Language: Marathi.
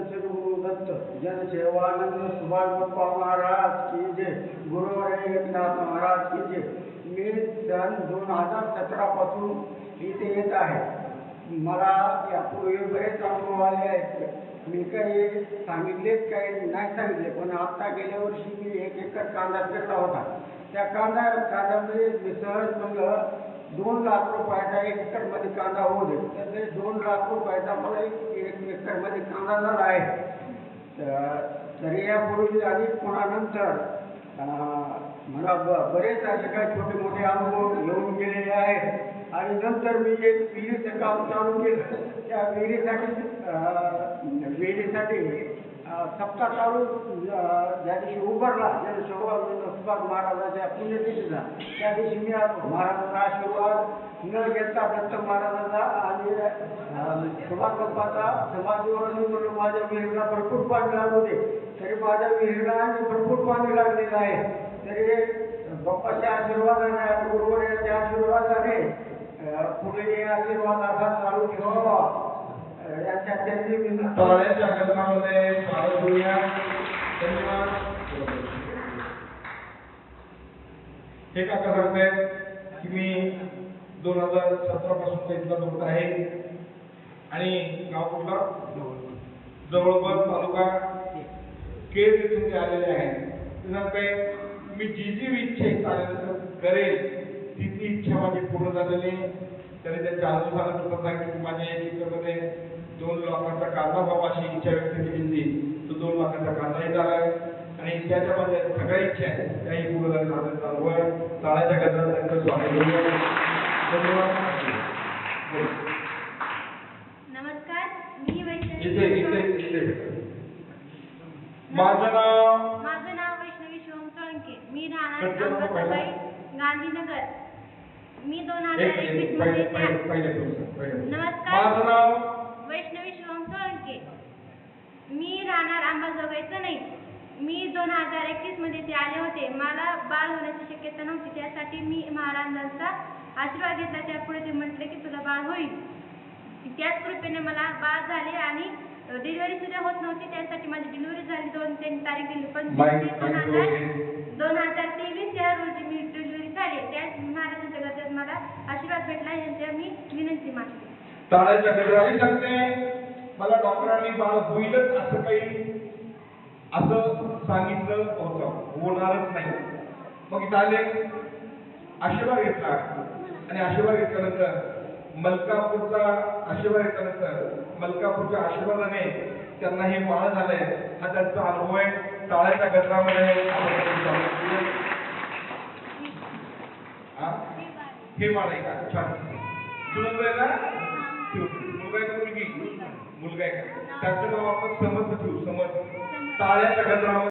सद्गुरु दत्त जनसेवानंद सुभाष बाप्पा महाराज की जय, गुरुवर एकनाथ महाराज की जय। मी सन 2017 पासून इथे येत आहे। मला यापूर्वी बरेच अनुभव आले आहेत। मी काही सांगितलेच काही नाही सांगितले, पण आता गेल्या वर्षी मी 1 एकर कांदा पेरला होता। त्या कांद्यामध्ये मी सहज म्हणलं 2 लाख रुपयाचा 1 एकरमध्ये कांदा होऊ दे, तर ते 2 लाख रुपयाचा मला 1 एकरमध्ये कांदा झाला आहे। तर यापूर्वी आणि पुन्हा नंतर मला बरेच असे काही छोटे मोठे अनुभव येऊन गेलेले आहेत। आणि नंतर मी एक विहिरीचं काम चालू केलं। त्या विहिरीसाठी सप्ताह चालू ज्या दिवशी उभारला, सुभाष महाराजाच्या पुण्यतिथीचा, त्या दिवशी मी महाराजाचा आशीर्वाद न घेता दत्त महाराजाचा आणि सुभाष बाप्पाचा समाधीवर मी म्हणून माझ्या विहिरीला भरपूर पाणी लागू दे। तरी माझ्या विहिरीला भरपूर पाणी लागलेलं आहे। तरी बाप्पाच्या आशीर्वादाने आणि गुरुवर्याच्या आशीर्वादाने पुढे आशीर्वाद असा चालू ठेवावा याच्या त्यांनी हे काका सांगतायत की मी 2017 पासून इथला लोक आहे आणि गाव कुठला जवळपास तालुका केज येथून ते आलेले आहेत। ते सांगतायत मी जी इच्छा करेल ती इच्छा माझी पूर्ण झालेली। तरी त्यांच्या अनुसार सांगितलं की माझ्या 1 एकरमध्ये 2 लाखाचा कांदा व्हावा अशी इच्छा व्यक्त केली होती। तो 2 लाखाचा कांदाही झालाय आणि त्याच्या माझ्या सगळ्या इच्छा आहेत त्याही पूर्ण झाल्या। चालू आहे टाळ्याच्या गजरात त्यांचं स्वागत करूया। धन्यवाद। नमस्कार, मी माझं नाव वैष्णवी शिवम सोळंके। मी राहणार अंबाजोगाई, गांधीनगर। मी 2021 मध्ये नमस्कार, माझं नाव वैष्णवी शिवम सोळंके। मी राहणार अंबाजोगाईचं नाही। मी 2021 मध्ये ते आले होते। मला बाळ होण्याची शक्यता नव्हती, त्यासाठी मी महाराजांचा आशीर्वाद घेतला। त्यापुढे ते म्हटले की तुला बाळ होईल। त्याच कृपेने मला बाळ झाले आणि डिलिव्हरी सुद्धा होत नव्हती, त्यासाठी माझी डिलिव्हरी झाली। 2-3 तारीख दिली, पण 2023 या रोजी मी डिलिव्हरी झाली। त्याच महाराजांच्या गजरात मला आशीर्वाद भेटला, यांच्या मी विनंती मानते। टाळ्याच्या गजरात सांगते मला डॉक्टरांनी बाळ होईलच असं काही असं सांगितलं होतं, होणारच नाही। मग इथं आले, आशीर्वाद घेतला आणि आशीर्वाद घेतल्यानंतर मलकापूरचा आशीर्वाद घेतल्यानंतर मलकापूरच्या आशीर्वादाने त्यांना हे बाळ झालंय हा त्यांचा अनुभव आहे। टाळ्याच्या गजरामध्ये हे बाळ आहे का? छान। मुलगा आहे का? मुलगा आहे का मुलगी? मुलगा आहे का? त्याचं नाव आपण समर्थ ठेवू। समर्थ। टाळ्याच्या गजरामध्ये